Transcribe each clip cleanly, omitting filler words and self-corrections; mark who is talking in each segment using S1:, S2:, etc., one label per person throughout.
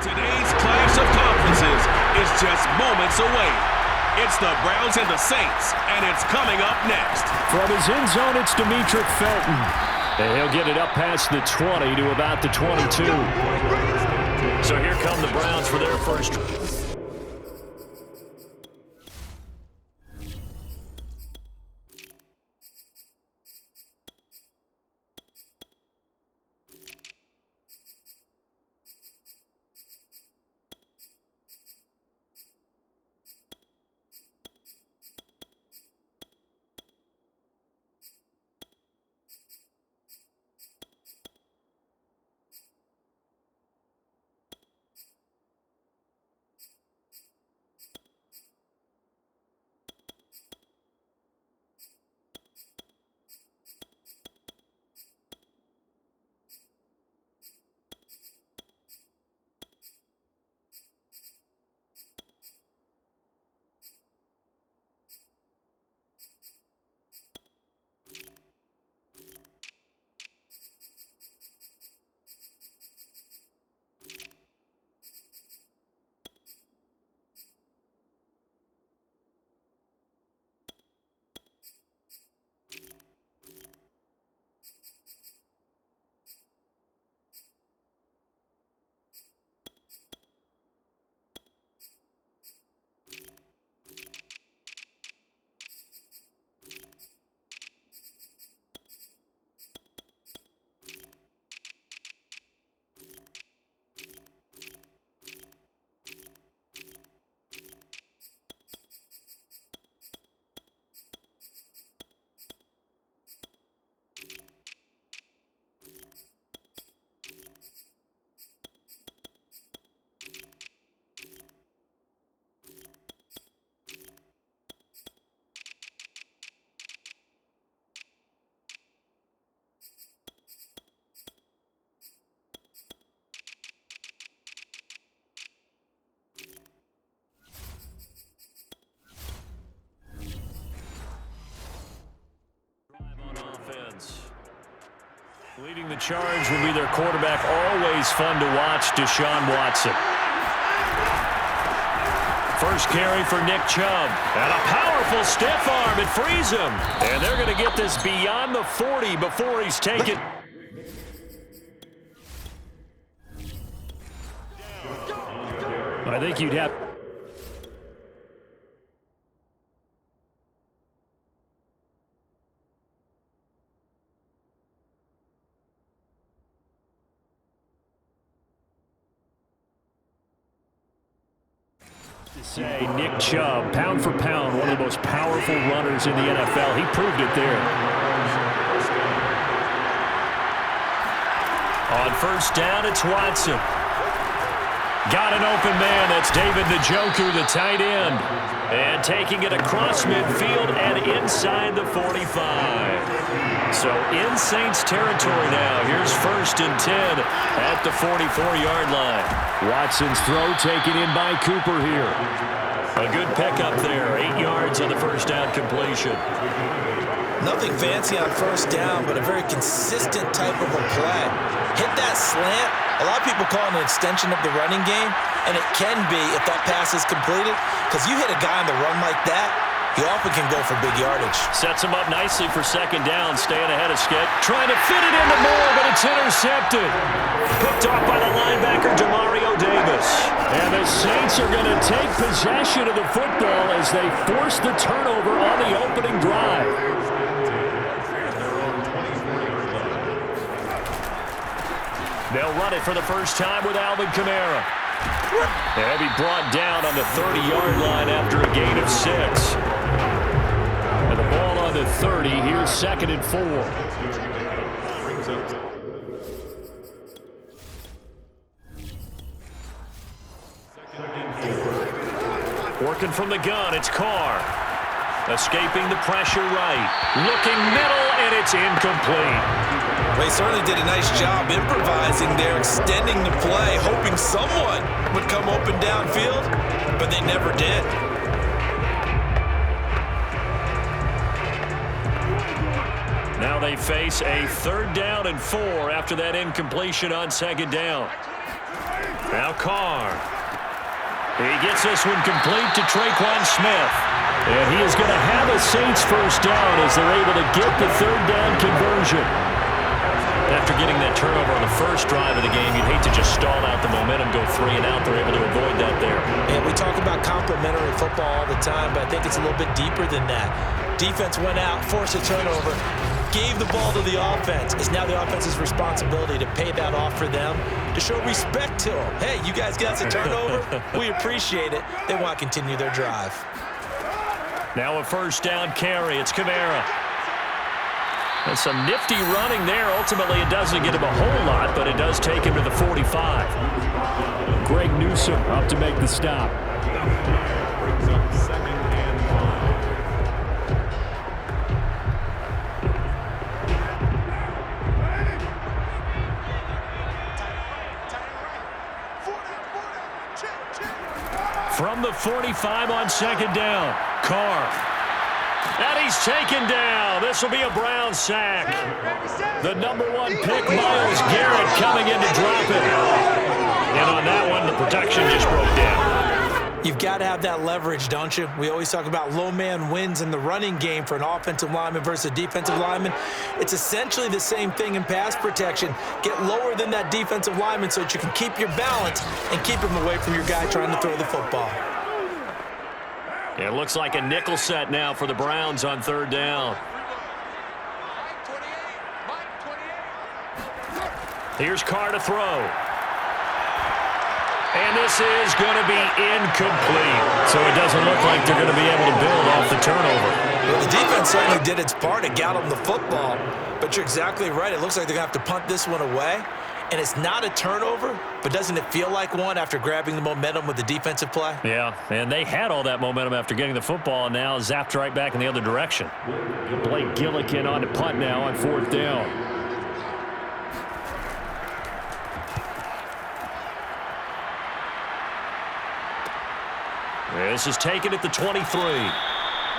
S1: Today's clash of conferences is just moments away. It's the Browns and the Saints, and it's coming up next.
S2: From his end zone, it's Demetric Felton. And he'll get it up past the 20 to about the 22. So here come the Browns for their first. Leading the charge will be their quarterback. Always fun to watch, Deshaun Watson. First carry for Nick Chubb. And a powerful stiff arm. It frees him. And they're going to get this beyond the 40 before he's taken. I think you'd have... say Nick Chubb, pound for pound, one of the most powerful runners in the NFL. He proved it there. On first down, it's Watson. Got an open man. That's David Njoku, the tight end. And taking it across midfield and inside the 45. So in Saints territory now. Here's first and 10 at the 44-yard line. Watson's throw taken in by Cooper here. A good pickup there. 8 yards on the first down completion.
S3: Nothing fancy on first down, but a very consistent type of a play. Hit that slant. A lot of people call it an extension of the running game, and it can be if that pass is completed, because you hit a guy on the run like that, he often can go for big yardage.
S2: Sets him up nicely for second down, staying ahead of Skip. Trying to fit it into Moore, but it's intercepted. Picked off by the linebacker, Demario Davis. And the Saints are going to take possession of the football as they force the turnover on the opening drive. They'll run it for the first time with Alvin Kamara. They'll be brought down on the 30-yard line after a gain of 6. And the ball on the 30. Here's second and 4. Working from the gun, it's Carr. Escaping the pressure right. Looking middle, and it's incomplete.
S3: They certainly did a nice job improvising there, extending the play, hoping someone would come open downfield, but they never did.
S2: Now they face a 3rd down and 4 after that incompletion on second down. Now Carr. He gets this one complete to Traquan Smith. And he is going to have a Saints first down as they're able to get the third down conversion. After getting that turnover on the first drive of the game, you'd hate to just stall out the momentum, go 3 and out. They're able to avoid that there.
S3: And we talk about complementary football all the time, but I think it's a little bit deeper than that. Defense went out, forced a turnover, gave the ball to the offense. It's now the offense's responsibility to pay that off for them, to show respect to them. Hey, you guys got us a turnover. We appreciate it. They want to continue their drive.
S2: Now a first down carry. It's Kamara. And some nifty running there. Ultimately, it doesn't get him a whole lot, but it does take him to the 45.
S4: Greg Newsome up to make the stop.
S1: Brings up 2nd and 5.
S2: From the 45 on 2nd down, Carr. And he's taken down. This will be a Brown sack. The number 1 pick, Myles Garrett, coming in to drop it. And on that one, the protection just broke down.
S3: You've got to have that leverage, don't you? We always talk about low man wins in the running game for an offensive lineman versus a defensive lineman. It's essentially the same thing in pass protection. Get lower than that defensive lineman so that you can keep your balance and keep him away from your guy trying to throw the football.
S2: It looks like a nickel set now for the Browns on 3rd down. Here's Carr to throw. And this is going to be incomplete. So it doesn't look like they're going to be able to build off the turnover.
S3: Well, the defense certainly did its part to get them the football. But you're exactly right. It looks like they're going to have to punt this one away. And it's not a turnover, but doesn't it feel like one after grabbing the momentum with the defensive play?
S2: Yeah, and they had all that momentum after getting the football, and now zapped right back in the other direction.
S4: Blake Gillikin on to punt now on 4th down.
S2: This is taken at the 23.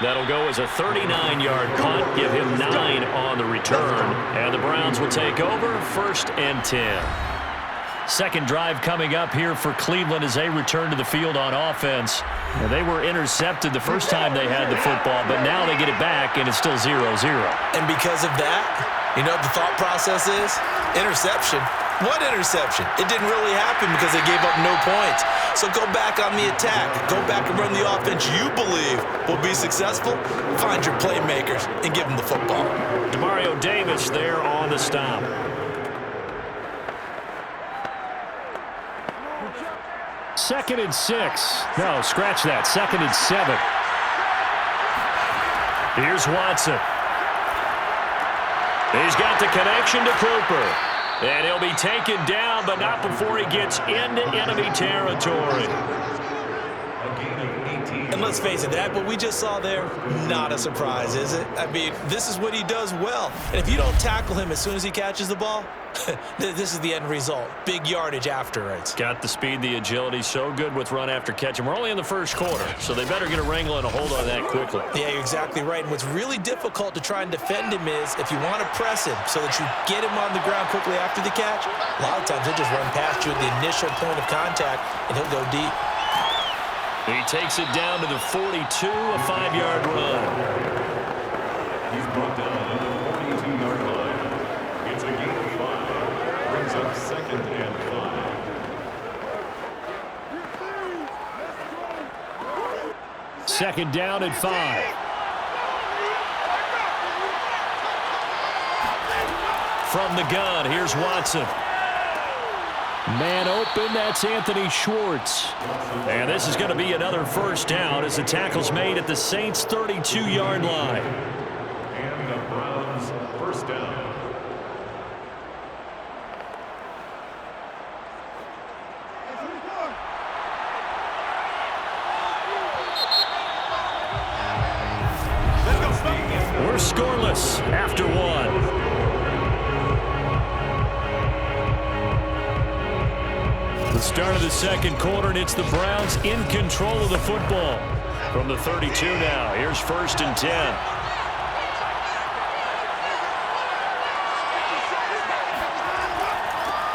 S2: That'll go as a 39-yard punt, give him 9 on the return. And the Browns will take over 1st and 10. Second drive coming up here for Cleveland as they return to the field on offense. And they were intercepted the first time they had the football, but now they get it back, and it's still 0-0.
S3: And because of that, you know what the thought process is? Interception. What interception? It didn't really happen because they gave up no points. So go back on the attack. Go back and run the offense you believe will be successful. Find your playmakers and give them the football.
S2: Demario Davis there on the stop.
S4: Second and 6. No, scratch that. 2nd and 7.
S2: Here's Watson. He's got the connection to Cooper. And he'll be taken down, but not before he gets into enemy territory.
S3: And let's face it, that what we just saw there, not a surprise, is it? I mean, this is what he does well. And if you don't tackle him as soon as he catches the ball, this is the end result. Big yardage after it.
S2: Got the speed, the agility, so good with run after catch. And we're only in the first quarter, so they better get a wrangle and a hold on that quickly.
S3: Yeah, you're exactly right. And what's really difficult to try and defend him is if you want to press him so that you get him on the ground quickly after the catch, a lot of times he'll just run past you at the initial point of contact, and he'll go deep.
S2: He takes it down to the 42, a 5-yard run.
S1: He's brought down at the 42-yard line. It's a gain of 5. Brings up 2nd and 5.
S4: Second down and 5.
S2: From the gun, here's Watson.
S4: Man open, that's Anthony Schwartz.
S2: And this is going to be another first down as the tackle's made at the Saints' 32-yard line.
S1: And the Browns first down.
S2: We're scoreless after one. The start of the second quarter, and it's the Browns in control of the football. From the 32 now, here's 1st and 10.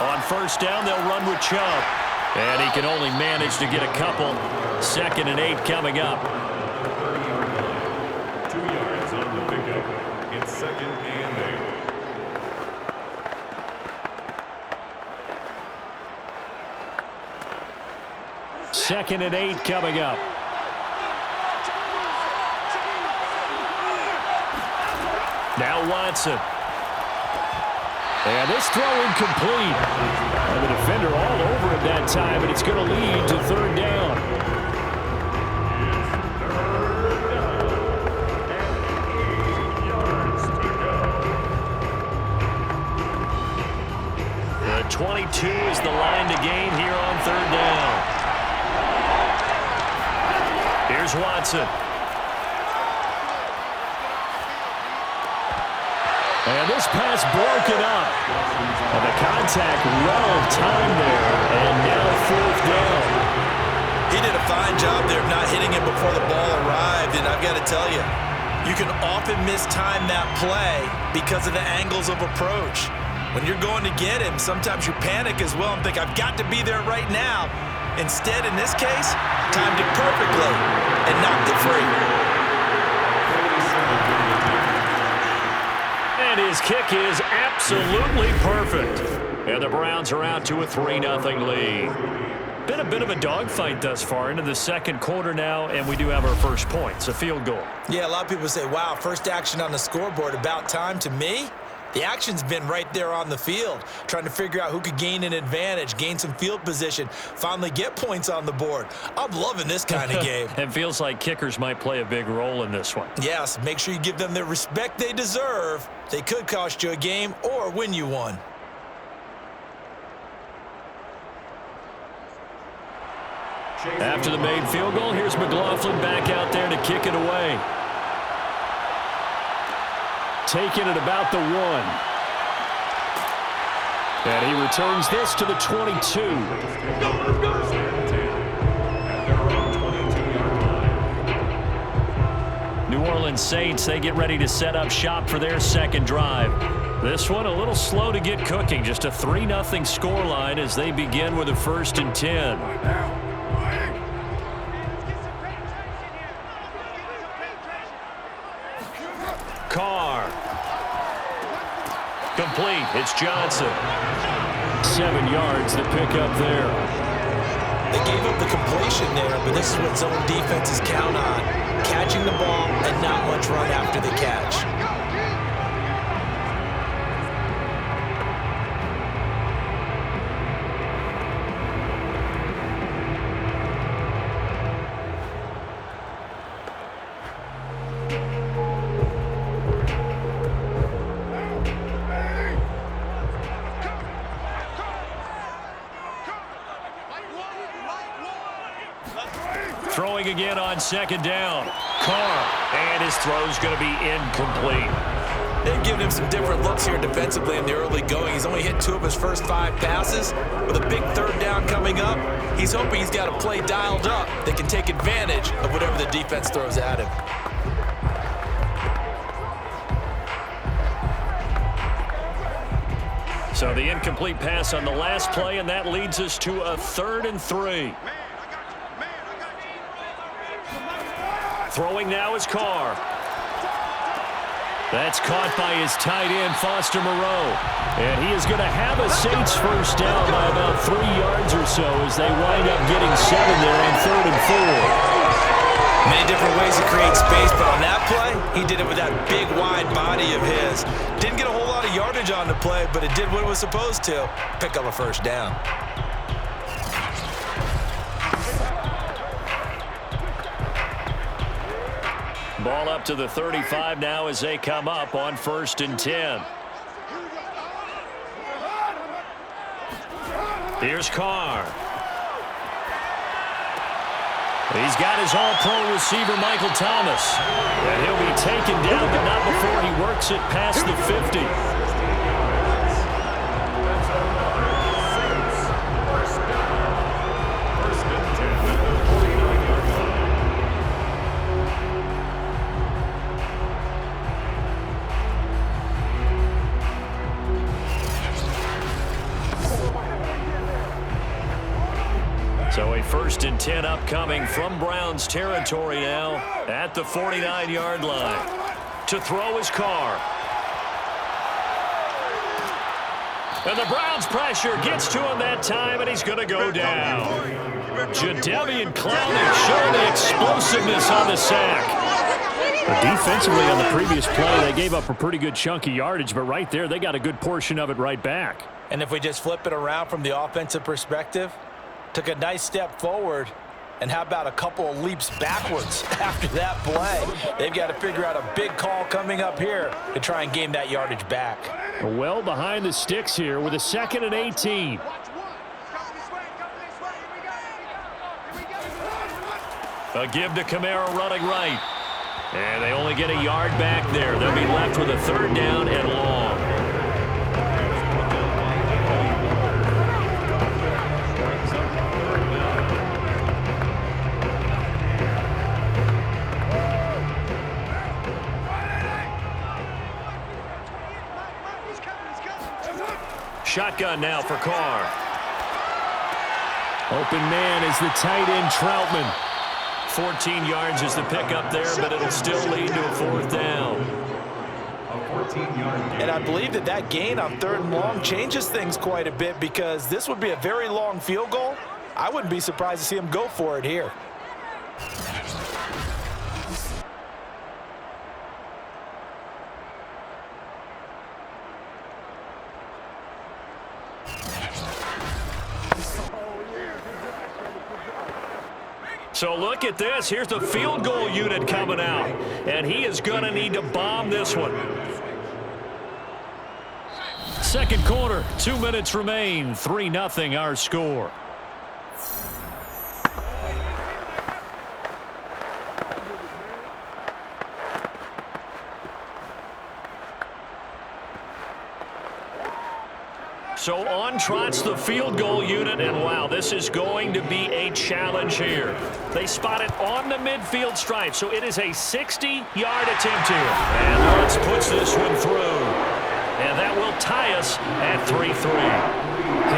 S2: On first down, they'll run with Chubb. And he can only manage to get a couple. 2nd and 8 coming up.
S1: 2 yards on the pickup. It's 2nd and 8.
S2: 2nd and 8 coming up. Now Watson. And this throw incomplete. And the defender all over it that time, and it's going to lead to 3rd down. The 22 is the line to gain here on 3rd down. Here's Watson. And this pass broken up. And the contact well timed there. And now 4th down.
S3: He did a fine job there of not hitting him before the ball arrived. And I've got to tell you, you can often mistime that play because of the angles of approach. When you're going to get him, sometimes you panic as well and think, I've got to be there right now. Instead, in this case, timed it perfectly and knocked it free.
S2: And his kick is absolutely perfect. And the Browns are out to a 3-0 lead. Been a bit of a dogfight thus far into the 2nd quarter now, and we do have our first point. It's a field goal.
S3: Yeah, a lot of people say, wow, first action on the scoreboard, about time. To me, the action's been right there on the field, trying to figure out who could gain an advantage, gain some field position, finally get points on the board. I'm loving this kind of game.
S2: It feels like kickers might play a big role in this one.
S3: Yes, make sure you give them the respect they deserve. They could cost you a game or win you one.
S2: After the made field goal, here's McLaughlin back out there to kick it away. Taking it about the 1. And he returns this to the 22. New Orleans Saints, they get ready to set up shop for their 2nd drive. This one a little slow to get cooking. Just a 3-0 scoreline as they begin with a 1st and 10. Carr. Complete. It's Johnson. 7 yards to pick up there.
S3: They gave up the completion there, but this is what zone defenses count on. Catching the ball and not much run after the catch.
S2: Throwing again on 2nd down. Carr. And his throw's going to be incomplete.
S3: They've given him some different looks here defensively in the early going. He's only hit 2 of his first 5 passes. With a big 3rd down coming up, he's hoping he's got a play dialed up that can take advantage of whatever the defense throws at him.
S2: So the incomplete pass on the last play, and that leads us to a 3rd and 3. Throwing now is Carr. That's caught by his tight end, Foster Moreau. And he is going to have a Saints 1st down by about 3 yards or so as they wind up getting 7 there on 3rd and 4.
S3: Many different ways to create space, but on that play, he did it with that big, wide body of his. Didn't get a whole lot of yardage on the play, but it did what it was supposed to. Pick up a 1st down.
S2: Ball up to the 35 now as they come up on 1st and 10. Here's Carr. He's got his all-pro receiver, Michael Thomas. And he'll be taken down, but not before he works it past the 50. So a 1st and 10 upcoming from Browns territory now at the 49-yard line. To throw his Carr. And the Browns pressure gets to him that time, and he's going to go down. Jadeveon Clowney showing the explosiveness on the sack.
S4: Defensively on the previous play, they gave up a pretty good chunk of yardage, but right there, they got a good portion of it right back.
S3: And if we just flip it around from the offensive perspective, took a nice step forward, and how about a couple of leaps backwards after that play? They've got to figure out a big call coming up here to try and gain that yardage back.
S4: Well behind the sticks here with a 2nd and 18.
S2: A give to Kamara running right. And they only get a yard back there. They'll be left with a 3rd down and long. Shotgun now for Carr.
S4: Open man is the tight end Troutman.
S2: 14 yards is the pickup there, but it'll still lead to a 4th down.
S3: And I believe that gain on 3rd and long changes things quite a bit, because this would be a very long field goal. I wouldn't be surprised to see him go for it here.
S2: So look at this. Here's the field goal unit coming out. And he is going to need to bomb this one.
S4: 2nd quarter, 2 minutes remain. 3-0 our score.
S2: So on trots the field goal unit, and wow, this is going to be a challenge here. They spot it on the midfield stripe, so it is a 60-yard attempt here. And Lutz puts this one through. And that will tie us at 3-3.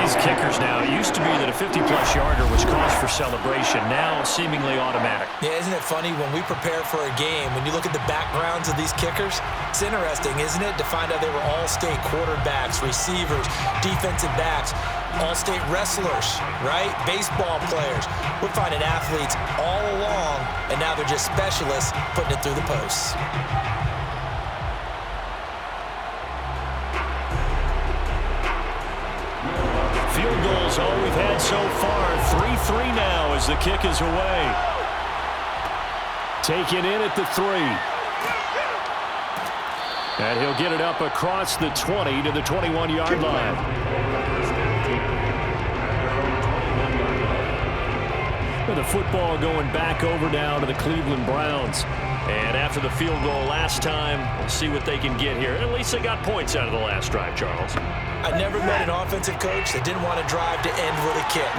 S4: These kickers now, it used to be that a 50-plus yarder was cause for celebration. Now seemingly automatic.
S3: Yeah, isn't it funny when we prepare for a game, when you look at the backgrounds of these kickers, it's interesting, isn't it, to find out they were all-state quarterbacks, receivers, defensive backs, all-state wrestlers, right? Baseball players. We're finding athletes all along, and now they're just specialists putting it through the posts.
S4: Field goals all we've had so far. 3-3 now as the kick is away. Taken in at the 3. And he'll get it up across the 20 to the 21-yard line. And the football going back over now to the Cleveland Browns.
S2: And after the field goal last time, we'll see what they can get here. At least they got points out of the last drive, Charles.
S3: I never met an offensive coach that didn't want to drive to end with a kick.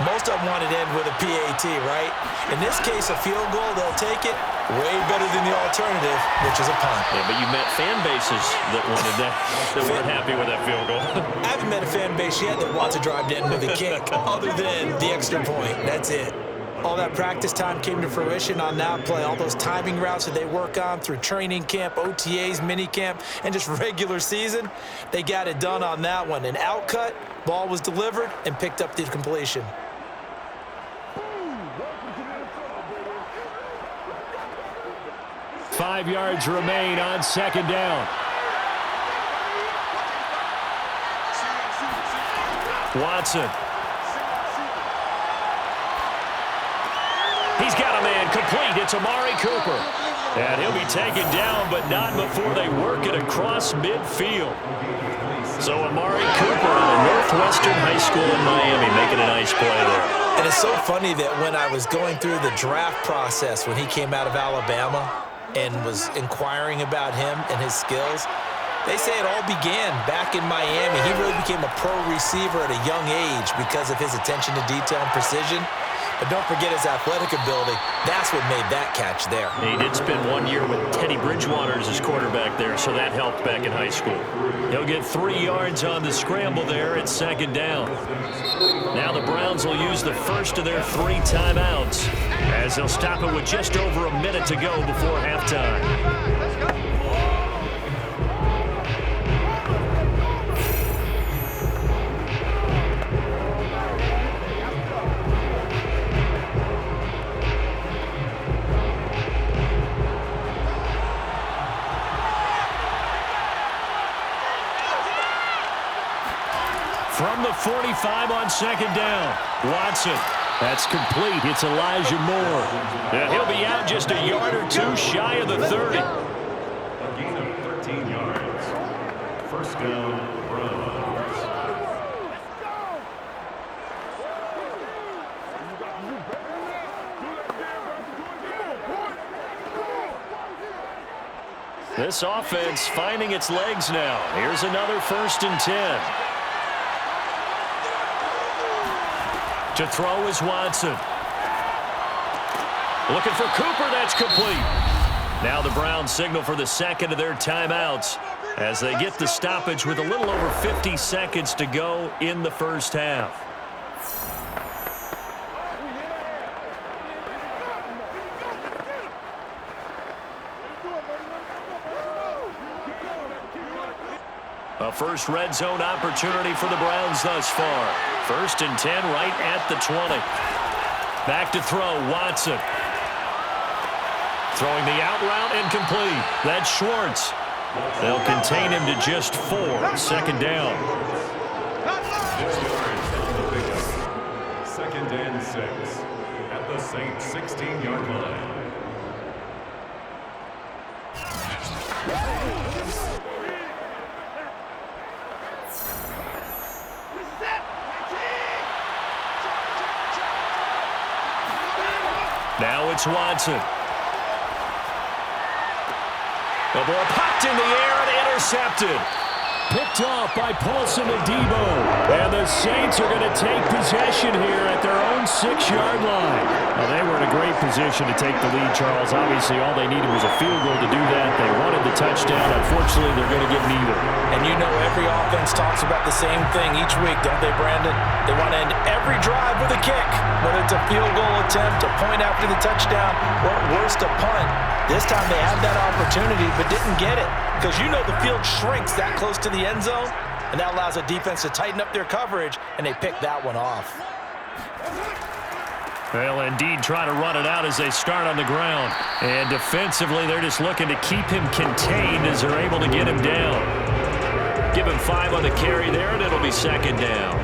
S3: Most of them wanted to end with a PAT, right? In this case, a field goal, they'll take it way better than the alternative, which is a punt.
S2: Yeah, but you met fan bases that wanted that, that weren't happy with that field goal.
S3: I haven't met a fan base yet that wants to drive to end with a kick, other than the extra point. That's it. All that practice time came to fruition on that play. All those timing routes that they work on through training camp, OTAs, mini camp, and just regular season, they got it done on that one. An outcut, ball was delivered, and picked up the completion.
S4: Five yards remain on 2nd down. Watson.
S2: He's got a man complete. It's Amari Cooper. And he'll be taken down, but not before they work it across midfield. So Amari Cooper out of Northwestern High School in Miami making a nice play there.
S3: And it's so funny that when I was going through the draft process when he came out of Alabama and was inquiring about him and his skills, They say it all began back in Miami. He really became a pro receiver at a young age because of his attention to detail and precision. But don't forget his athletic ability. That's what made that catch there.
S2: He did spend 1 year with Teddy Bridgewater as his quarterback there, so that helped back in high school. He'll get 3 yards on the scramble there at second down. Now the Browns will use the first of their 3 timeouts as they'll stop it with just over a minute to go before halftime. From the 45 on second down, Watson. That's complete. It's Elijah Moore. And he'll be out just a yard or 2 shy of the 30.
S5: A gain of 13 yards. First down, Browns.
S2: This offense finding its legs now. Here's another 1st and 10. To throw is Watson. Looking for Cooper. That's complete. Now the Browns signal for the second of their timeouts as they get the stoppage with a little over 50 seconds to go in the first half. A first red zone opportunity for the Browns thus far. 1st and 10 right at the 20. Back to throw, Watson. Throwing the out route incomplete. That's Schwartz. They'll contain him to just 4. Second down.
S5: 6 yards on the pickup. 2nd and 6 at the Saints 16-yard line.
S2: Now it's Watson. The ball popped in the air and intercepted.
S4: Picked off by Paulson Adebo. And the Saints are going to take possession here at their own 6-yard line. Well, they were in a great position to take the lead, Charles. Obviously, all they needed was a field goal to do that. They wanted the touchdown. Unfortunately, they're going to get neither.
S3: And you know every offense talks about the same thing each week, don't they, Brandon? They want to end every drive with a kick, whether it's a field goal attempt, a point after the touchdown, or at worst, a punt. This time they had that opportunity but didn't get it because you know the field shrinks that close to the end zone, and that allows a defense to tighten up their coverage, and they pick that one off.
S2: Well, indeed, try to run it out as they start on the ground. And defensively, they're just looking to keep him contained as they're able to get him down. Give him 5 on the carry there, and it'll be second down.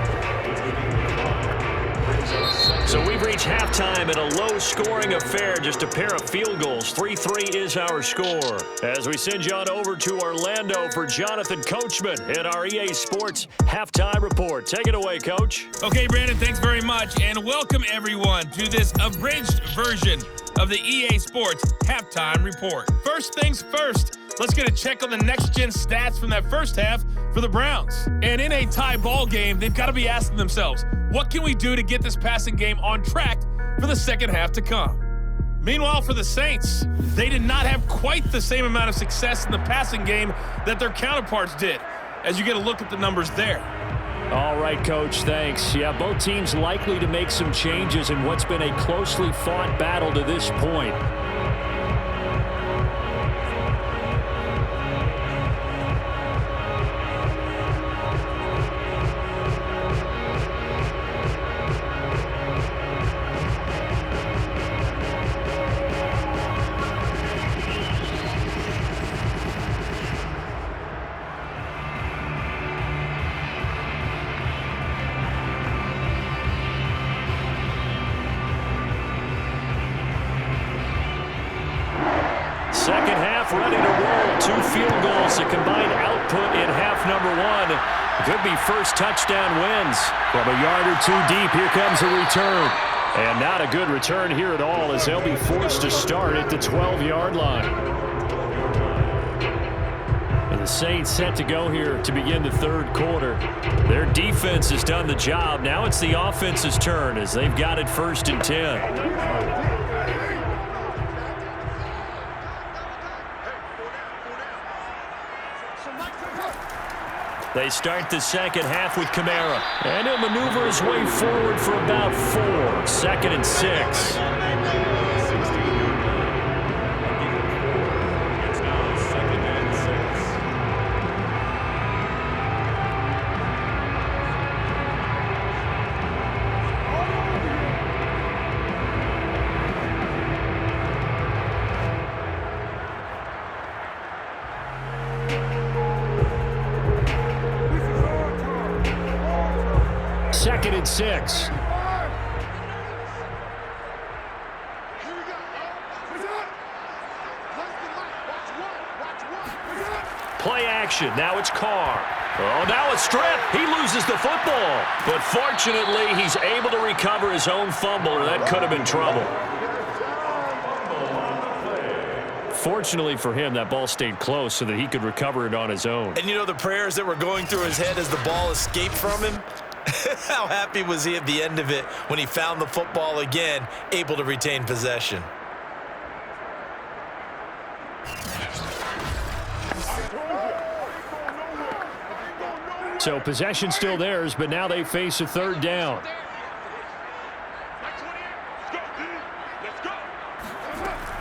S2: So we've reached halftime in a low-scoring affair, just a pair of field goals. 3-3 is our score. As we send you on over to Orlando for Jonathan Coachman at our EA Sports Halftime Report. Take it away, Coach.
S6: Okay, Brandon, thanks very much, and welcome everyone to this abridged version of the EA Sports Halftime Report. First things first, let's get a check on the next-gen stats from that first half for the Browns. And in a tie ball game, they've got to be asking themselves, what can we do to get this passing game on track for the second half to come? Meanwhile, for the Saints, they did not have quite the same amount of success in the passing game that their counterparts did, as you get a look at the numbers there.
S4: All right, Coach, thanks. Yeah, both teams likely to make some changes in what's been a closely fought battle to this point.
S2: Second half ready to roll. 2 field goals. The combined output in half number 1. Could be first touchdown wins.
S4: From a yard or 2 deep, here comes a return. And not a good return here at all as they'll be forced to start at the 12-yard line. And the Saints set to go here to begin the third quarter. Their defense has done the job. Now it's the offense's turn as they've got it 1st and 10. They start the second half with Kamara. And he'll maneuver his way forward for about 4. 2nd and 6. Second and 6. Play action. Now it's Carr. Oh, now a strip. He loses the football. But fortunately, he's able to recover his own fumble, or that could have been trouble. Fortunately for him, that ball stayed close so that he could recover it on his own.
S3: And you know the prayers that were going through his head as the ball escaped from him? How happy was he at the end of it when he found the football again, able to retain possession?
S4: So possession still theirs, but now they face a 3rd down.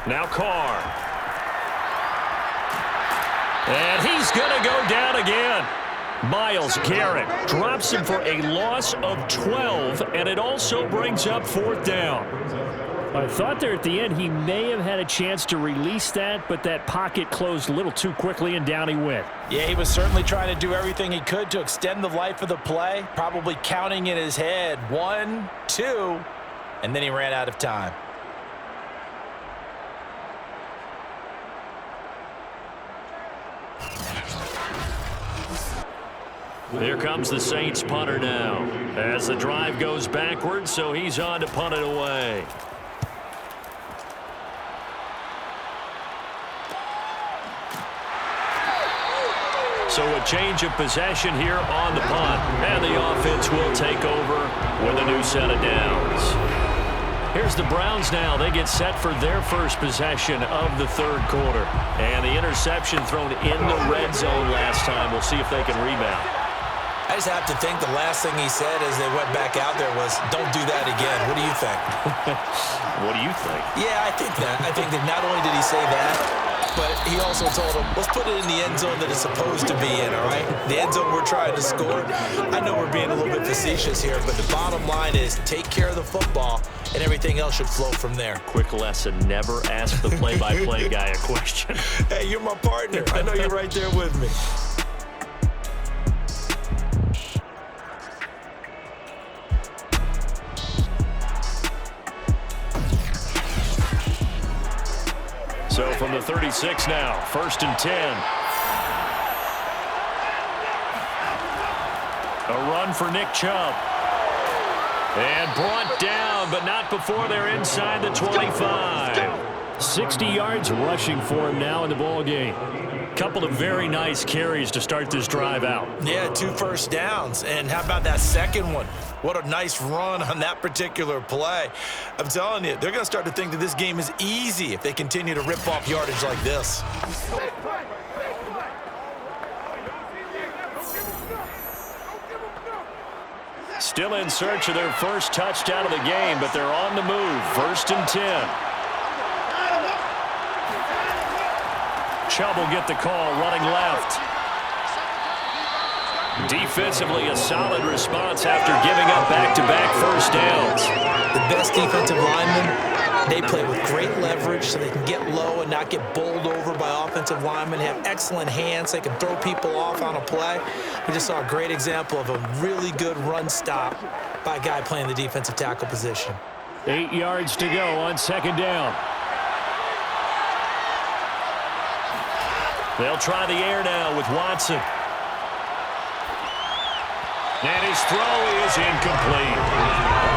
S4: Now Carr. And he's going to go down again. Myles Garrett drops him for a loss of 12, and it also brings up 4th down. I thought there at the end he may have had a chance to release that, but that pocket closed a little too quickly, and down he went.
S3: Yeah, he was certainly trying to do everything he could to extend the life of the play, probably counting in his head 1, 2, and then he ran out of time.
S4: Here comes the Saints punter now as the drive goes backwards, so he's on to punt it away. So a change of possession here on the punt, and the offense will take over with a new set of downs. Here's the Browns now. They get set for their first possession of the 3rd quarter. And the interception thrown in the red zone last time. We'll see if they can rebound.
S3: I just have to think the last thing he said as they went back out there was, don't do that again. What do you think?
S4: What do you think?
S3: Yeah, I think that. I think that not only did he say that, but he also told him, let's put it in the end zone that it's supposed to be in, all right? The end zone we're trying to score. I know we're being a little bit facetious here, but the bottom line is take care of the football, and everything else should flow from there.
S4: Quick lesson, never ask the play-by-play guy a question.
S3: Hey, you're my partner. I know you're right there with me.
S4: So from the 36 now, 1st and 10. A run for Nick Chubb. And brought down, but not before they're inside the 25. 60 yards rushing for him now in the ball game. Couple of very nice carries to start this drive out.
S3: Yeah, 2 first downs. And how about that second one? What a nice run on that particular play. I'm telling you, they're going to start to think that this game is easy if they continue to rip off yardage like this.
S4: Still in search of their first touchdown of the game, but they're on the move. 1st and 10. Chubb will get the call, running left. Defensively, a solid response after giving up back-to-back first downs.
S3: The best defensive linemen, they play with great leverage so they can get low and not get bowled over by offensive linemen. They have excellent hands. They can throw people off on a play. We just saw a great example of a really good run stop by a guy playing the defensive tackle position.
S4: 8 yards to go on 2nd down. They'll try the air now with Watson. And his throw is incomplete.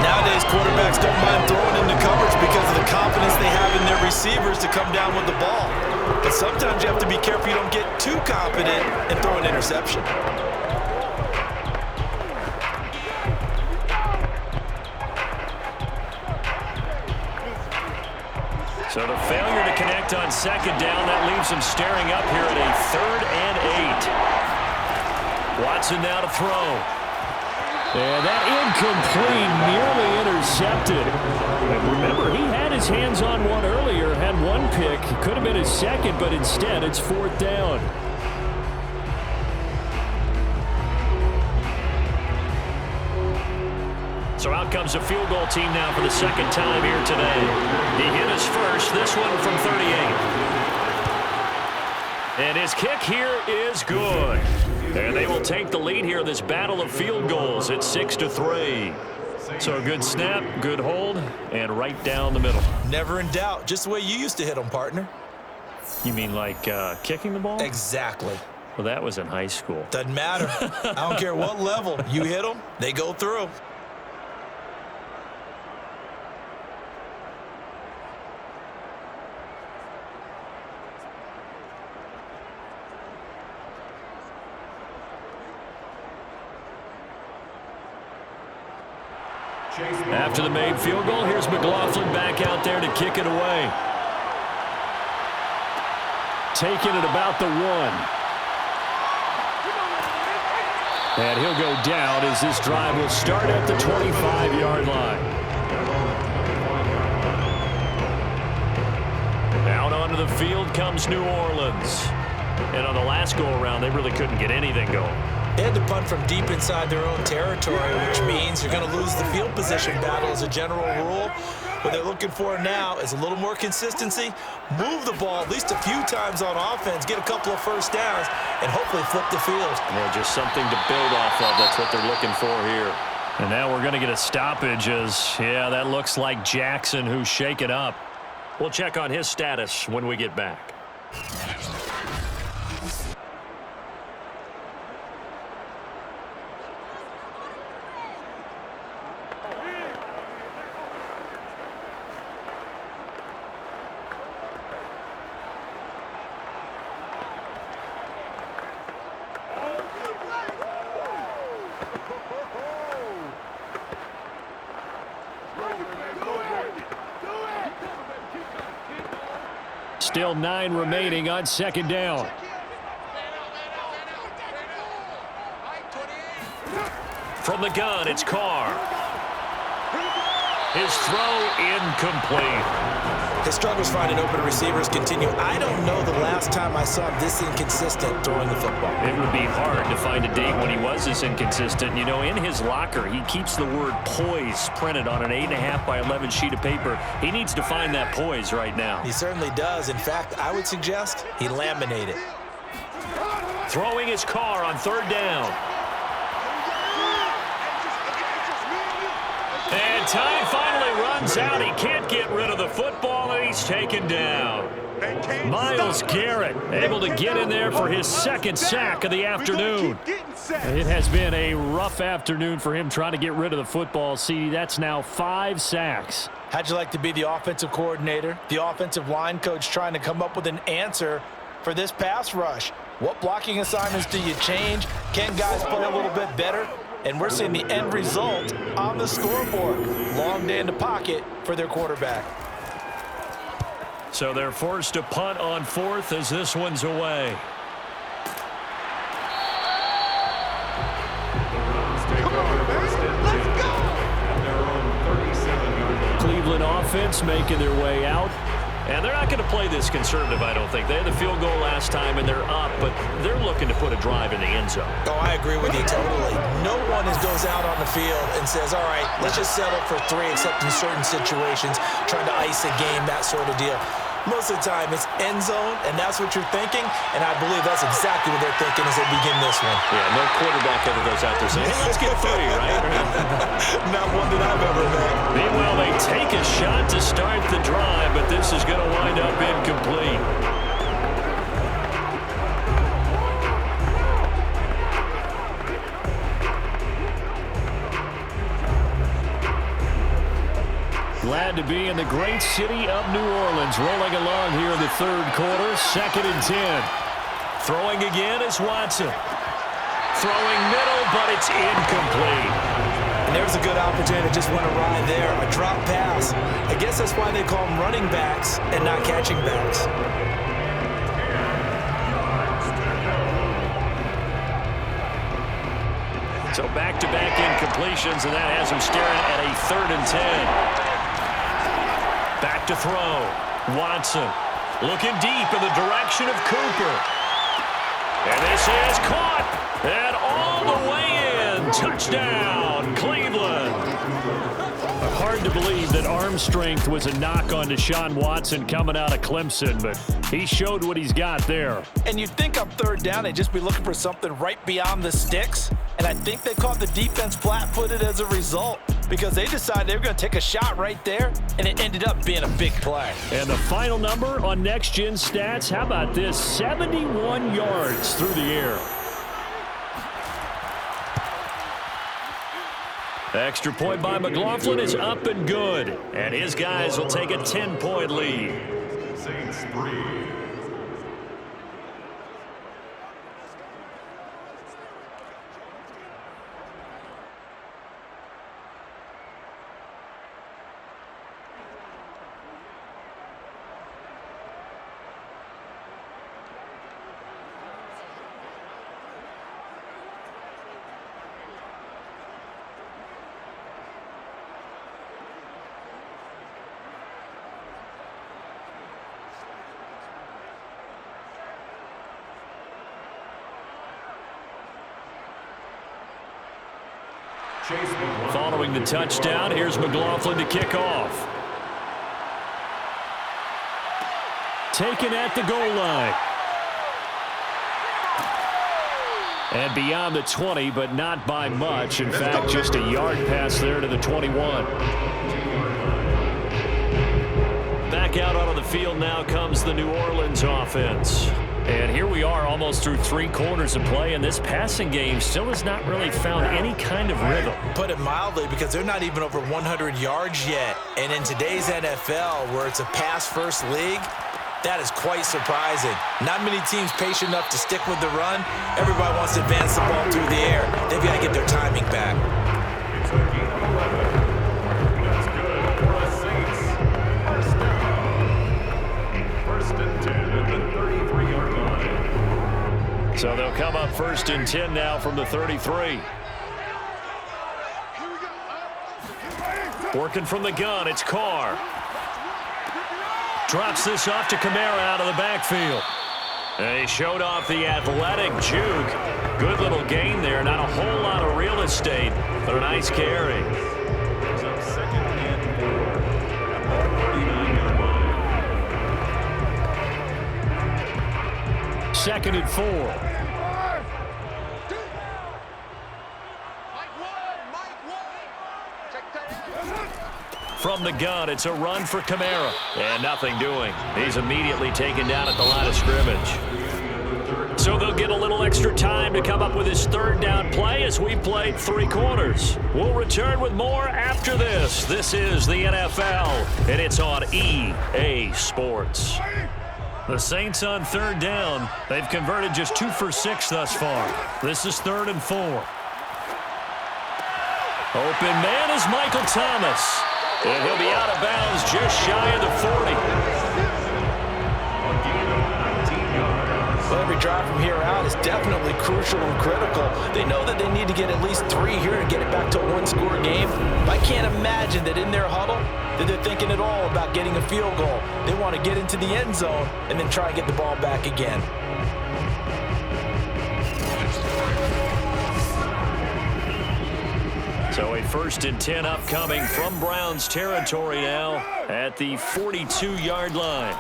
S3: Nowadays, quarterbacks don't mind throwing into coverage because of the confidence they have in their receivers to come down with the ball. But sometimes you have to be careful you don't get too confident and throw an interception.
S2: So the failure to connect on second down, that leaves them staring up here at a 3rd and 8. Watson now to throw.
S4: And that incomplete, nearly intercepted. And remember, he had his hands on one earlier, had one pick. Could have been his second, but instead it's 4th down.
S2: So out comes a field goal team now for the second time here today. He hit his first, this one from 38. And his kick here is good. And they will take the lead here in this battle of field goals at 6-3. So a good snap, good hold, and right down the middle.
S3: Never in doubt. Just the way you used to hit them, partner.
S2: You mean like kicking the ball?
S3: Exactly.
S2: Well, that was in high school.
S3: Doesn't matter. I don't care what level. You hit them, they go through.
S4: After the made field goal, here's McLaughlin back out there to kick it away. Taking it about the 1. And he'll go down as this drive will start at the 25-yard line. Out onto the field comes New Orleans. And on the last go-around, they really couldn't get anything going.
S3: They had to punt from deep inside their own territory, which means you're going to lose the field position battle as a general rule. What they're looking for now is a little more consistency, move the ball at least a few times on offense, get a couple of first downs, and hopefully flip the field.
S2: Yeah, just something to build off of. That's what they're looking for here.
S4: And now we're going to get a stoppage as, yeah, that looks like Jackson who's shaken up.
S2: We'll check on his status when we get back.
S4: Still 9 remaining on second down.
S2: From the gun, it's Carr. His throw incomplete.
S3: His struggles finding open receivers continue. I don't know the last time I saw him this inconsistent throwing the football.
S2: It would be hard to find a date when he was this inconsistent. You know, in his locker, he keeps the word poise printed on an 8.5 by 11 sheet of paper. He needs to find that poise right now.
S3: He certainly does. In fact, I would suggest he laminate it.
S2: Throwing his Carr on 3rd down. And time finally runs out. He can't get rid of the football, and he's taken down.
S4: Myles Garrett able to get in there for his 2nd sack of the afternoon. It has been a rough afternoon for him trying to get rid of the football. See, that's now 5 sacks.
S3: How'd you like to be the offensive coordinator, the offensive line coach trying to come up with an answer for this pass rush? What blocking assignments do you change? Can guys play a little bit better? And we're seeing the end result on the scoreboard. Long day in the pocket for their quarterback.
S2: So they're forced to punt on 4th as this one's away.
S4: Cleveland offense making their way out.
S2: And they're not going to play this conservative, I don't think. They had the field goal last time, and they're up, but they're looking to put a drive in the end zone.
S3: Oh, I agree with you totally. No one goes out on the field and says, all right, let's just settle for 3, except in certain situations, trying to ice a game, that sort of deal. Most of the time, it's end zone, and that's what you're thinking, and I believe that's exactly what they're thinking as they begin this one.
S2: Yeah, no quarterback ever goes out there saying, hey, let's get 3, right?
S3: Not one that I've ever met.
S2: Meanwhile, they take a shot to start the drive, but this is going to wind up incomplete.
S4: glad to be in the great city of New Orleans. Rolling along here in the third quarter, 2nd and 10.
S2: Throwing again is Watson. Throwing middle, but it's incomplete.
S3: And there's a good opportunity that just went awry there. A drop pass. I guess that's why they call them running backs and not catching backs.
S2: So back-to-back incompletions, and that has him staring at a 3rd and 10. Back to throw. Watson looking deep in the direction of Cooper. And this is caught. And all the way in. Touchdown, Cleveland.
S4: Hard to believe that arm strength was a knock on Deshaun Watson coming out of Clemson, but he showed what he's got there.
S3: And you'd think on 3rd down, they'd just be looking for something right beyond the sticks. And I think they caught the defense flat-footed as a result because they decided they were going to take a shot right there, and it ended up being a big play.
S4: And the final number on Next Gen Stats, how about this? 71 yards through the air.
S2: Extra point by McLaughlin is up and good. And his guys will take a 10-point lead.
S5: Saints 3.
S4: Following the touchdown, here's McLaughlin to kick off. Taken at the goal line. And beyond the 20, but not by much. In fact, just a yard pass there to the 21.
S2: Back out onto the field now comes the New Orleans offense.
S4: And here we are almost through 3 quarters of play, and this passing game still has not really found any kind of rhythm.
S3: Put it mildly, because they're not even over 100 yards yet. And in today's NFL, where it's a pass-first league, that is quite surprising. Not many teams patient enough to stick with the run. Everybody wants to advance the ball through the air. They've got to get their timing back.
S5: It's a gain of 11. That's good for the Saints. First down. 1st and 10 at the 33-yard line.
S2: So they'll come up 1st and 10 now from the 33. Working from the gun, it's Carr. Drops this off to Kamara out of the backfield. And he showed off the athletic juke. Good little gain there. Not a whole lot of real estate, but a nice carry.
S5: So 2nd and 4 at the 39-yard line.
S4: 2nd and 4.
S2: From the gun, it's a run for Kamara. And nothing doing. He's immediately taken down at the line of scrimmage. So they'll get a little extra time to come up with his 3rd down play as we played 3 quarters. We'll return with more after this. This is the NFL, and it's on EA Sports. The Saints on 3rd down. They've converted just 2 for 6 thus far. This is 3rd and 4. Open man is Michael Thomas. And he'll be out of bounds just shy of the 40.
S3: Well, every drive from here out is definitely crucial and critical. They know that they need to get at least 3 here to get it back to a 1-score game. But I can't imagine that in their huddle that they're thinking at all about getting a field goal. They want to get into the end zone and then try and get the ball back again.
S2: So a 1st and 10 upcoming from Browns territory now at the 42-yard line.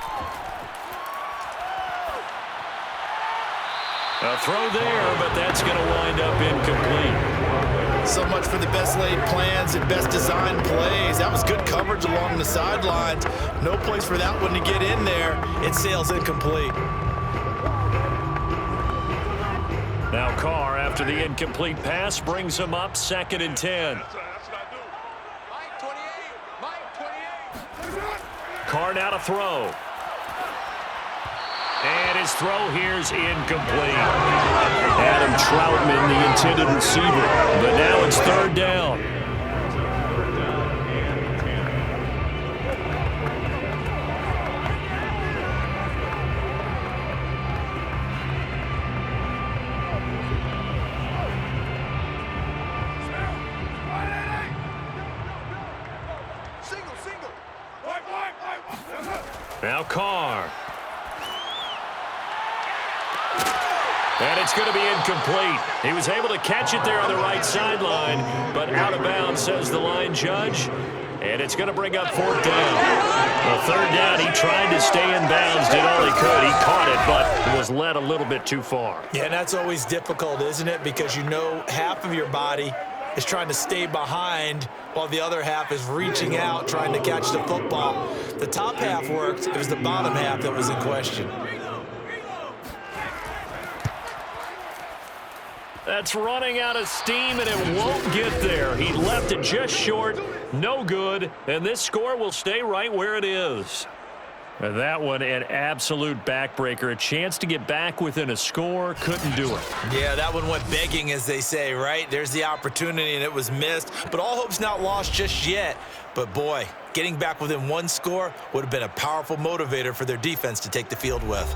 S2: A throw there, but that's going to wind up incomplete.
S3: So much for the best laid plans and best designed plays. That was good coverage along the sidelines. No place for that one to get in there. It sails incomplete.
S2: Now Carr, after the incomplete pass, brings him up 2nd and 10.
S7: That's what I do. Mike 28. Mike 28.
S2: Carr now to throw. And his throw here's incomplete. Adam Troutman, the intended receiver. But now it's third down. Now Carr. And it's going to be incomplete. He was able to catch it there on the right sideline, but out of bounds, says the line judge. And it's going to bring up fourth down. Well, third down, he tried to stay in bounds, did all he could. He caught it, but was led a little bit too far.
S3: Yeah, and that's always difficult, isn't it? Because you know half of your body is trying to stay behind while the other half is reaching out, trying to catch the football. The top half worked. It was the bottom half that was in question.
S2: That's running out of steam, and it won't get there. He left it just short, no good, and this score will stay right where it is. And that one, an absolute backbreaker. A chance to get back within a score, couldn't do it.
S3: Yeah, that one went begging, as they say, right? There's the opportunity, and it was missed. But all hope's not lost just yet. But, boy, getting back within one score would have been a powerful motivator for their defense to take the field with.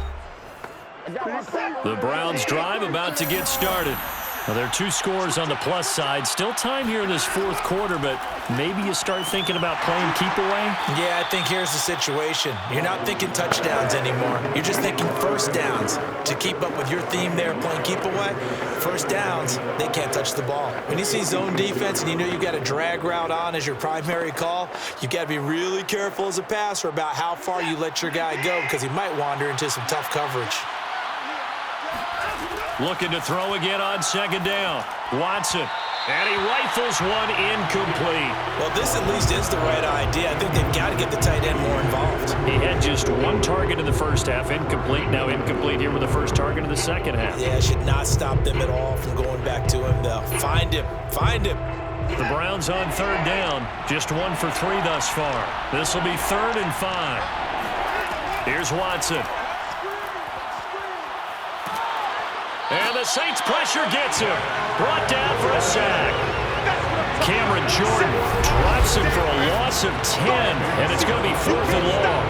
S2: The Browns drive about to get started. Well, there are two scores on the plus side. Still time here in this fourth quarter, but maybe you start thinking about playing keep away?
S3: Yeah, I think here's the situation. You're not thinking touchdowns anymore. You're just thinking first downs. To keep up with your theme there, playing keep away, first downs, they can't touch the ball. When you see zone defense and you know you've got a drag route on as your primary call, you've got to be really careful as a passer about how far you let your guy go because he might wander into some tough coverage.
S2: Looking to throw again on second down. Watson. And he rifles one incomplete.
S3: Well, this at least is the right idea. I think they've got to get the tight end more involved.
S2: He had just one target in the first half. Incomplete. Now incomplete here with the first target in the second half.
S3: Yeah, it should not stop them at all from going back to him, though. Find him. Find him.
S2: The Browns on third down. Just 1 for 3 thus far. This will be 3rd and 5. Here's Watson. And the Saints pressure gets him. Brought down for a sack. Cameron Jordan drops him for a loss of 10. And it's going to be 4th and long.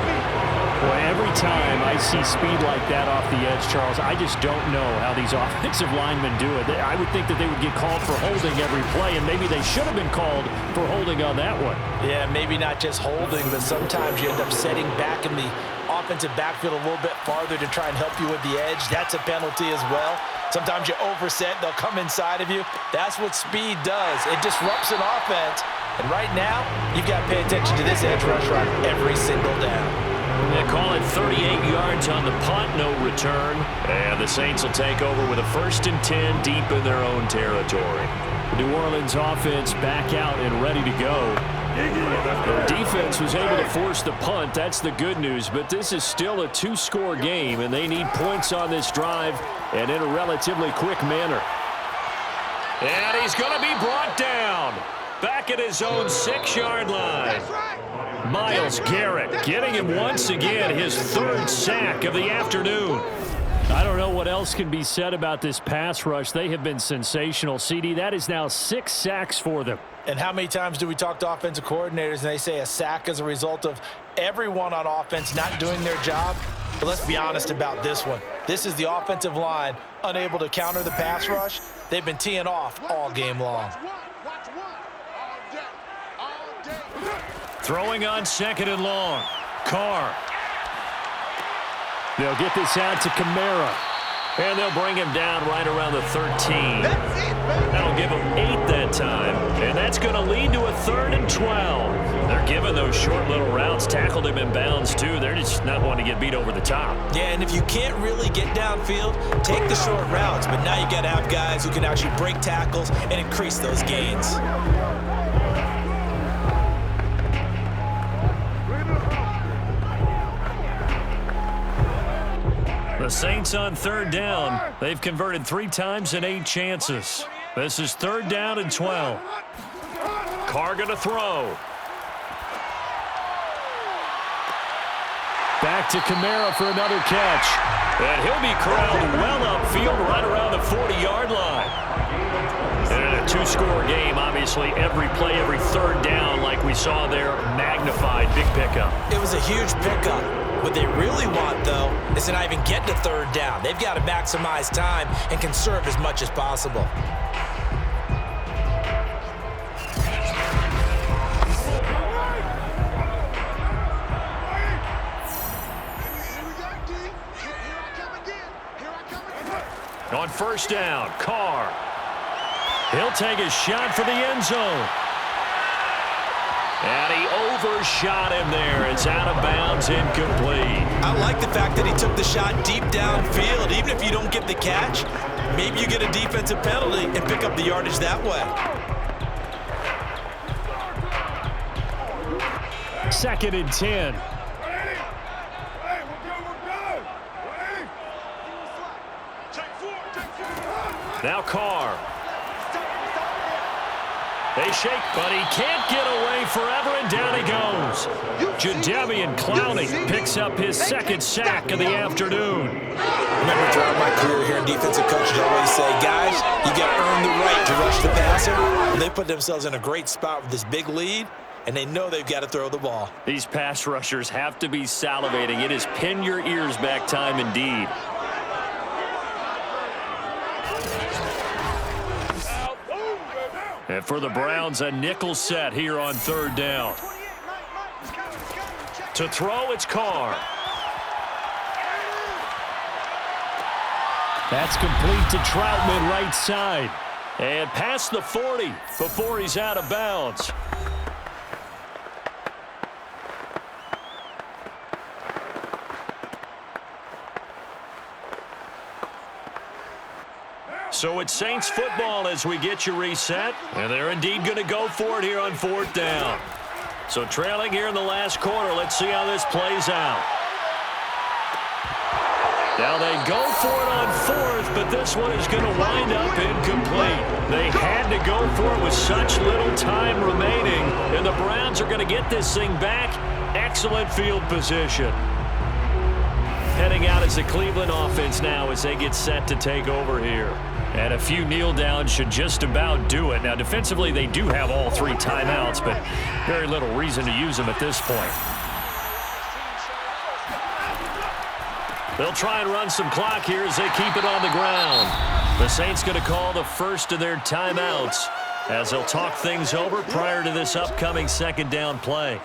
S4: Boy, every time I see speed like that off the edge, Charles, I just don't know how these offensive linemen do it. I would think that they would get called for holding every play, and maybe they should have been called for holding on that one.
S3: Yeah, maybe not just holding, but sometimes you end up setting back in the offensive backfield a little bit farther to try and help you with the edge. That's a penalty as well. Sometimes you overset, they'll come inside of you. That's what speed does. It disrupts an offense. And right now, you've got to pay attention to this edge rusher on every single down.
S2: They call it 38 yards on the punt, no return. And the Saints will take over with a 1st and 10 deep in their own territory.
S4: The New Orleans offense back out and ready to go. Their defense was able to force the punt. That's the good news. But this is still a 2-score game, and they need points on this drive and in a relatively quick manner.
S2: And he's going to be brought down. Back at his own 6-yard line. Myles Garrett getting him once again, his 3rd sack of the afternoon.
S4: I don't know what else can be said about this pass rush. They have been sensational. CD, that is now 6 sacks for them.
S3: And how many times do we talk to offensive coordinators and they say a sack is a result of everyone on offense not doing their job? But let's be honest about this one. This is the offensive line unable to counter the pass rush. They've been teeing off all game long.
S2: Throwing on 2nd and long. Carr.
S4: They'll get this out to Kamara.
S2: And they'll bring him down right around the 13. That'll give him 8 that time. And that's going to lead to a 3rd and 12. They're giving those short little routes. Tackled him in bounds, too. They're just not wanting to get beat over the top.
S3: Yeah, and if you can't really get downfield, take the short routes. But now you got to have guys who can actually break tackles and increase those gains.
S2: The Saints on 3rd down. They've converted 3 times in 8 chances. This is 3rd down and 12. Carr going to throw.
S4: Back to Kamara for another catch.
S2: And he'll be corralled well upfield right around the 40-yard line. And in a two-score game, obviously every play, every third down, like we saw there, magnified. Big pickup.
S3: It was a huge pickup. What they really want, though, is to not even get to third down. They've got to maximize time and conserve as much as possible.
S2: On first down, Carr. He'll take a shot for the end zone. And he overshot him there. It's out of bounds, incomplete.
S3: I like the fact that he took the shot deep downfield. Even if you don't get the catch, maybe you get a defensive penalty and pick up the yardage that way.
S4: 2nd and 10.
S2: Now Carr. They shake, but he can't get away forever, and down he goes. Jadeveon Clowney picks up his 2nd sack of the afternoon.
S3: Remember, throughout my career here in defensive coaches, I always say, guys, you got to earn the right to rush the passer. And they put themselves in a great spot with this big lead, and they know they've got to throw the ball.
S2: These pass rushers have to be salivating. It is pin your ears back time indeed. And for the Browns, a nickel set here on third down. To throw, it's Carr.
S4: That's complete to Troutman, right side.
S2: And past the 40 before he's out of bounds. So it's Saints football as we get you reset. And they're indeed going to go for it here on 4th down. So trailing here in the last quarter. Let's see how this plays out. Now they go for it on 4th, but this one is going to wind up incomplete. They had to go for it with such little time remaining. And the Browns are going to get this thing back. Excellent field position. Heading out as the Cleveland offense now as they get set to take over here. And a few kneel downs should just about do it. Now, defensively, they do have all 3 timeouts, but very little reason to use them at this point. They'll try and run some clock here as they keep it on the ground. The Saints going to call the first of their timeouts as they'll talk things over prior to this upcoming 2nd down play.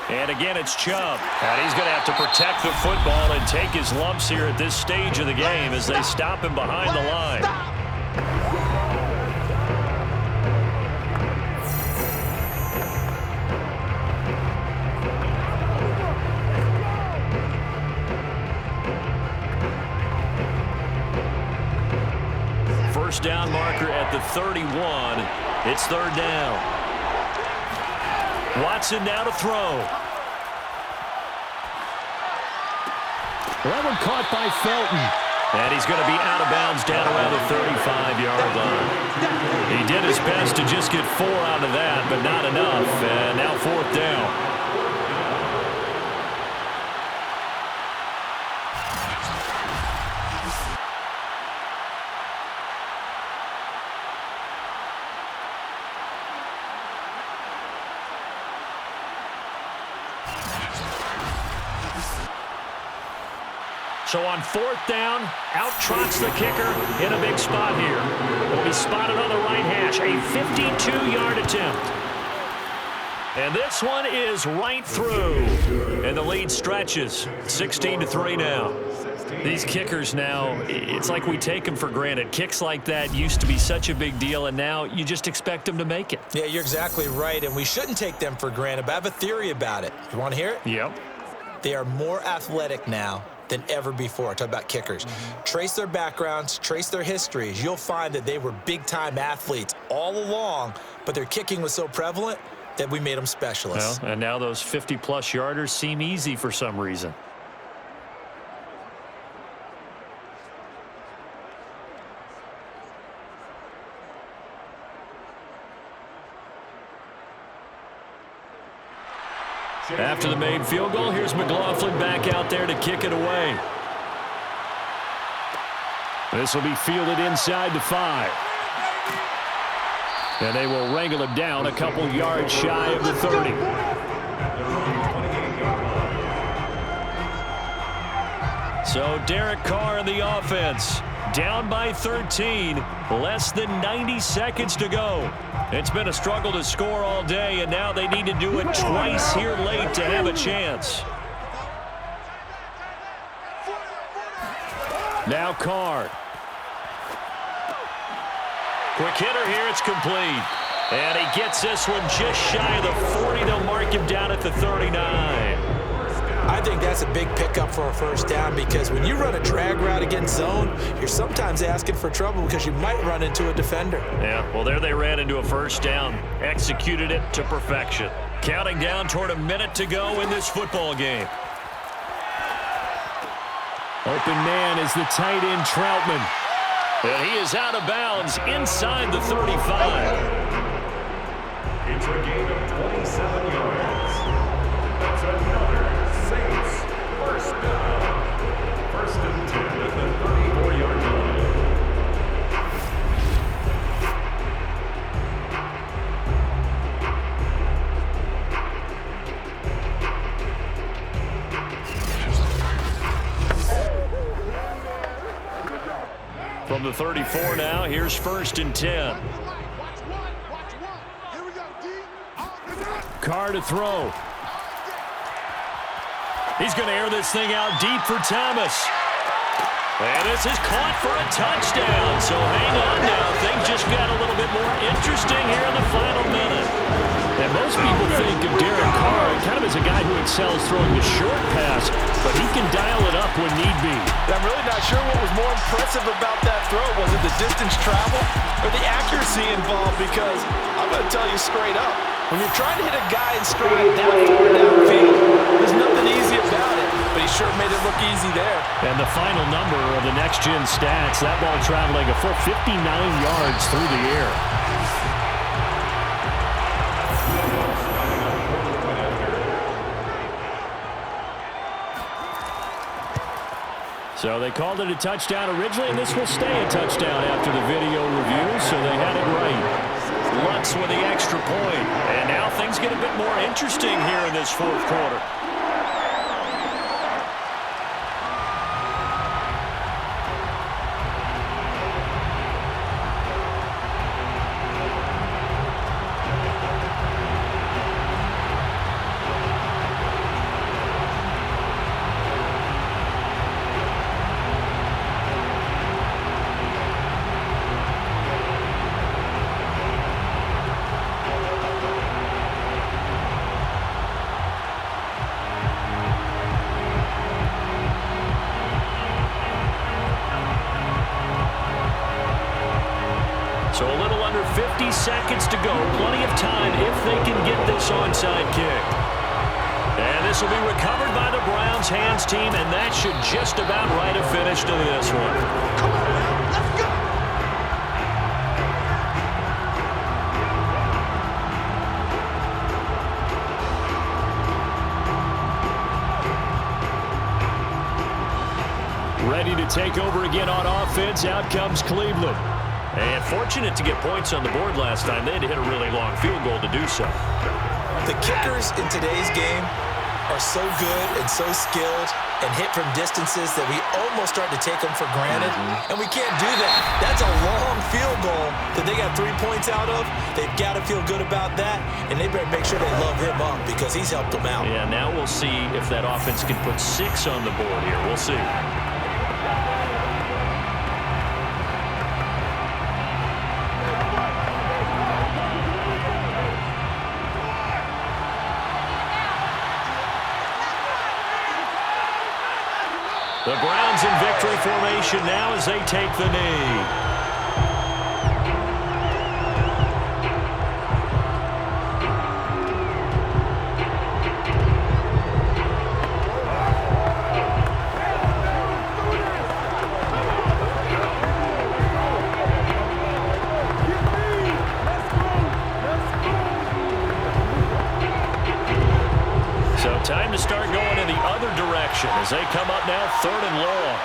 S2: And again, it's Chubb. And he's going to have to protect the football and take his lumps here at this stage of the game as they stop him behind the line. First down marker at the 31. It's 3rd down. Watson now to throw.
S4: That one caught by Felton.
S2: And he's going to be out of bounds down around the 35-yard line. He did his best to just get 4 out of that, but not enough. And now 4th down. So on 4th down, out trots the kicker in a big spot here. Will be spotted on the right hash, a 52-yard attempt. And this one is right through. And the lead stretches, 16-3 now. These kickers now, it's like we take them for granted. Kicks like that used to be such a big deal, and now you just expect them to make it.
S3: Yeah, you're exactly right, and we shouldn't take them for granted, but I have a theory about it. You want to hear it?
S2: Yep.
S3: They are more athletic now than ever before. Talk about kickers. Trace their backgrounds, trace their histories. You'll find that they were big-time athletes all along, but their kicking was so prevalent that we made them specialists.
S2: Well, and now those 50-plus yarders seem easy for some reason. After the made field goal, here's McLaughlin back out there to kick it away. This will be fielded inside the 5. And they will wrangle him down a couple yards shy of the 30. So Derek Carr in the offense. Down by 13. Less than 90 seconds to go. It's been a struggle to score all day, and now they need to do it twice here late to have a chance. Now Carr. Quick hitter here, it's complete. And he gets this one just shy of the 40. They'll mark him down at the 39.
S3: I think that's a big pickup for a first down because when you run a drag route against zone, you're sometimes asking for trouble because you might run into a defender.
S2: Yeah, well, there they ran into a first down. Executed it to perfection. Counting down toward a minute to go in this football game.
S4: Open man is the tight end Troutman.
S2: And he is out of bounds inside the 35.
S5: It's a gain of 27 yards. That's another Saints first down. First and 10 at the 34-yard line.
S2: From the 34 now, here's first and 10.
S4: Carr to throw.
S2: He's going to air this thing out deep for Thomas. And this is caught for a touchdown. So hang on now. Things just got a little bit more interesting here in the final minute.
S4: And most people think of Derek Carr kind of as a guy who excels throwing the short pass, but he can dial it up when need be.
S3: I'm really not sure what was more impressive about that throw. Was it the distance travel or the accuracy involved? Because I'm going to tell you straight up, when you're trying to hit a guy in stride that far downfield, there's nothing easy about it, but he sure made it look easy there.
S4: And the final number of the next-gen stats, that ball traveling a full 59 yards through the air. So they called it a touchdown originally, and this will stay a touchdown after the video review, so they had it right.
S2: Lutz with the extra point. And now things get a bit more interesting here in this fourth quarter. So a little under 50 seconds to go. Plenty of time if they can get this onside kick. And this will be recovered by the Browns hands team, and that should just about write a finish to this one.
S7: Come on now, let's go!
S4: Ready to take over again on offense. Out comes Cleveland.
S2: And fortunate to get points on the board last time. They had to hit a really long field goal to do so.
S3: The kickers in today's game are so good and so skilled and hit from distances that we almost start to take them for granted, and we can't do that. That's a long field goal that they got 3 points out of. They've got to feel good about that, and they better make sure they love him up because he's helped them out.
S2: Yeah, now we'll see if that offense can put 6 on the board here. We'll see. Browns in victory formation now as they take the knee. Time to start going in the other direction as they come up now 3rd and long.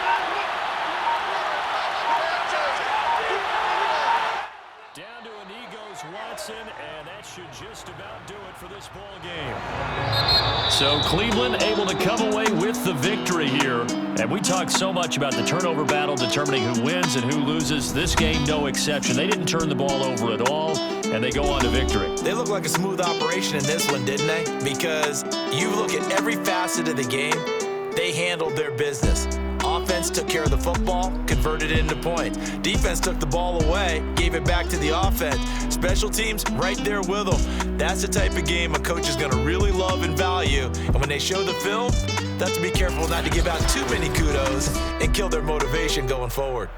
S2: Down to a knee goes Watson, and that should just about do it for this ball game. So Cleveland able to come away with the victory here. And we talk so much about the turnover battle determining who wins and who loses. This game, no exception. They didn't turn the ball over at all, and they go on to victory.
S3: They look like a smooth operation in this one, didn't they? Because you look at every facet of the game, they handled their business. Offense took care of the football, converted it into points. Defense took the ball away, gave it back to the offense. Special teams, right there with them. That's the type of game a coach is going to really love and value. And when they show the film, they have to be careful not to give out too many kudos and kill their motivation going forward.